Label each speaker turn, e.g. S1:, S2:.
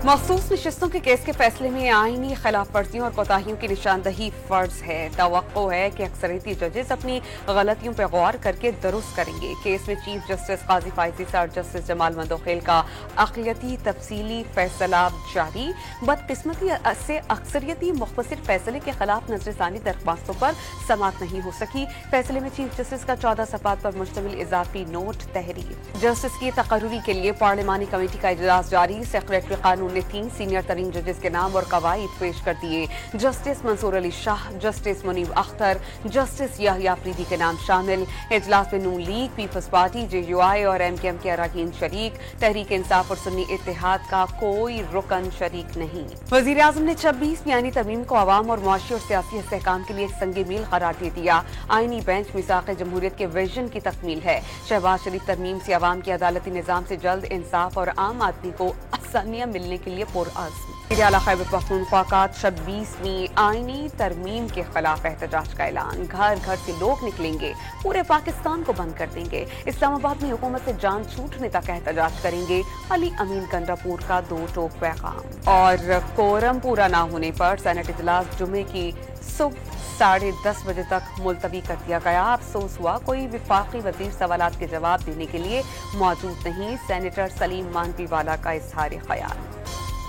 S1: मखसूस नशिस्तों के केस के फैसले में आईनी खिलाफ वर्जियों और कोताहियों की निशानदही फर्ज है। तवक्को है कि अक्सरियती जजेस अपनी गलतियों पर गौर करके दुरुस्त करेंगे। केस में चीफ जस्टिस काजी फायजी और जस्टिस जमाल मंदोखेल का अक़लियती तफसीली फैसला जारी। बदकिस्मती से अक्सरियती मुख्तसर फैसले के खिलाफ नजरसानी दरख्वास्तों पर समाअत नहीं हो सकी। फैसले में चीफ जस्टिस का 14 सफ़हात पर मुश्तमिल इजाफी नोट तहरीर। जस्टिस की तकर्रुरी के लिए पार्लिमानी कमेटी का इजलास जारी। सेक्रेटरी कानून ने 3 सीनियर तरीन जजेस के नाम और कवायद पेश कर दिए। Justice Mansoor Ali Shah, justice Muneeb Akhtar, justice Yahya Afridi के नाम शामिल। इजलास में Noon League, People's Party, JUI और MKM के अरकान शरीक। तहरीक इंसाफ और सुन्नी इत्तेहाद का कोई रुकन शरीक नहीं। वज़ीर आज़म ने 26 यानी तरमीम को अवाम और मुआशी और सियासी इस्तेहकाम के लिए एक संगे मील करार दे दिया। आईनी बेंच मिसाक़ जमहूरियत के विजन की तकमील है। शहबाज शरीफ तरमीम से अवाम की अदालती निज़ाम से जल्द इंसाफ और आम आदमी को आसानियाँ मिलने के लिए पुरअज़्म। आला खैबर पख्तूनख्वा का 26वीं आईनी तरमीम के खिलाफ एहतजाज का ऐलान। घर घर से लोग निकलेंगे, पूरे पाकिस्तान को बंद कर देंगे। इस्लामाबाद में हुकूमत से जान छूटने तक एहतजाज करेंगे। अली अमीन गंडापुर का 2 टोक पैगाम। और कोरम पूरा ना होने पर सेनेट इजलास जुमे की सुबह 10:30 बजे तक मुलतवी कर दिया गया। अफसोस हुआ कोई विफाकी वजीर सवालात के जवाब देने के लिए मौजूद नहीं। सेनेटर सलीम मानवीवाला का इजहार ख्याल।